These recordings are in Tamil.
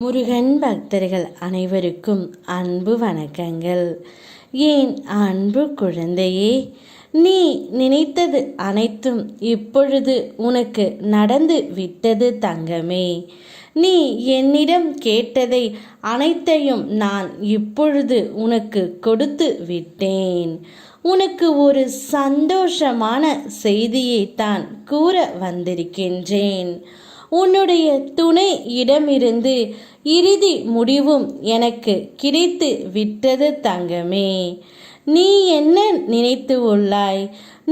முருகன் பக்தர்கள் அனைவருக்கும் அன்பு வணக்கங்கள். ஏன் அன்பு குழந்தையே, நீ நினைத்தது அனைத்தும் இப்பொழுது உனக்கு நடந்து விட்டது தங்கமே. நீ என்னிடம் கேட்டதை அனைத்தையும் நான் இப்பொழுது உனக்கு கொடுத்து விட்டேன். உனக்கு ஒரு சந்தோஷமான செய்தியை தான் கூற வந்திருக்கின்றேன். உன்னுடைய துணை இடமிருந்து இறுதி முடிவும் எனக்கு கிடைத்து விட்டது தங்கமே. நீ என்ன நினைத்து உள்ளாய்?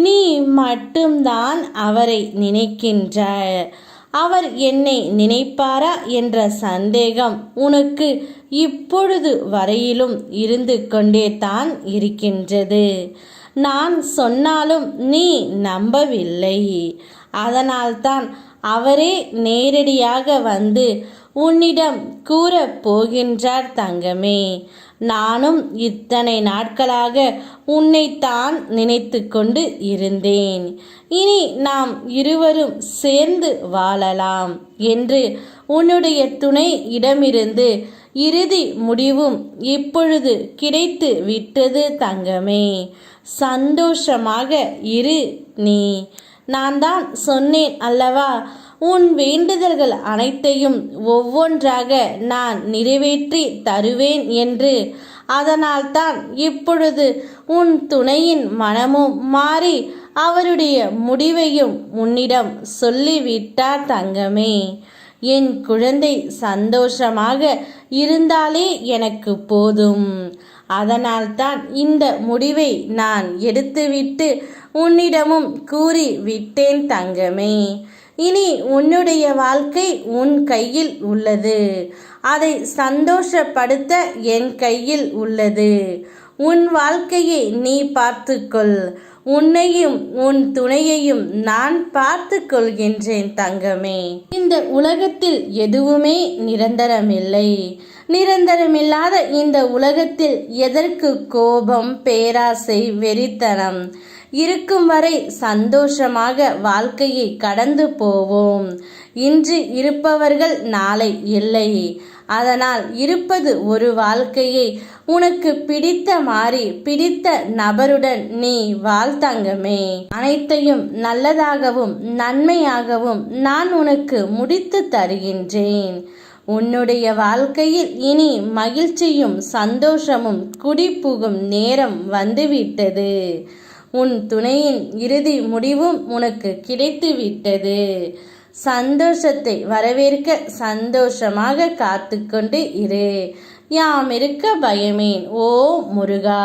நீ மட்டும்தான் அவரை நினைக்கின்றாய். அவர் என்னை நினைப்பாரா என்ற சந்தேகம் உனக்கு இப்பொழுது வரையிலும் இருந்து கொண்டே தான் இருக்கின்றது. நான் சொன்னாலும் நீ நம்பவில்லை. அதனால்தான் அவரே நேரடியாக வந்து உன்னிடம் கூறப் போகின்றார் தங்கமே. நானும் இத்தனை நாட்களாக உன்னைத்தான் நினைத்து கொண்டு இருந்தேன். இனி நாம் இருவரும் சேர்ந்து வாழலாம் என்று உன்னுடைய துணை இடமிருந்து இறுதி முடிவும் இப்பொழுது கிடைத்து விட்டது தங்கமே. சந்தோஷமாக இரு நீ. நான் தான் சொன்னேன் அல்லவா, உன் வேண்டுதல்கள் அனைத்தையும் ஒவ்வொன்றாக நான் நிறைவேற்றி தருவேன் என்று. அதனால்தான் இப்பொழுது உன் துணையின் மனமும் மாறி அவருடைய முடிவையும் உன்னிடம் சொல்லிவிட்டார் தங்கமே. என் குழந்தை சந்தோஷமாக இருந்தாலே எனக்கு போதும். அதனால்தான் இந்த முடிவை நான் எடுத்துவிட்டு உன்னிடமும் கூறி விட்டேன் தங்கமே. இனி உன்னுடைய வாழ்க்கை உன் கையில் உள்ளது. அதை சந்தோஷப்படுத்த என் கையில் உள்ளது. உன் வாழ்க்கையை நீ பார்த்துக்கொள். உன்னையும் உன் துணையையும் நான் பார்த்து கொள்கின்றேன் தங்கமே. இந்த உலகத்தில் எதுவுமே நிரந்தரமில்லை. நிரந்தரமில்லாத இந்த உலகத்தில் எதற்கு கோபம், பேராசை, வெறித்தனம்? இருக்கும் வரை சந்தோஷமாக வாழ்க்கையை கடந்து போவோம். இன்று இருப்பவர்கள் நாளை இல்லை. அதனால் இருப்பது ஒரு வாழ்க்கையை உனக்கு பிடித்த மாதிரி பிடித்த நபருடன் நீ வாழ்த்தங்கமே. அனைத்தையும் நல்லதாகவும் நன்மையாகவும் நான் உனக்கு முடித்து தருகின்றேன். உன்னுடைய வாழ்க்கையில் இனி மகிழ்ச்சியும் சந்தோஷமும் குடிபுகும் நேரம் வந்துவிட்டது. உன் துணையின் இறுதி முடிவும் உனக்கு கிடைத்து விட்டது. சந்தோஷத்தை வரவேற்க சந்தோஷமாக காத்து கொண்டு இரு. யாம் இருக்க பயமேன். ஓ முருகா.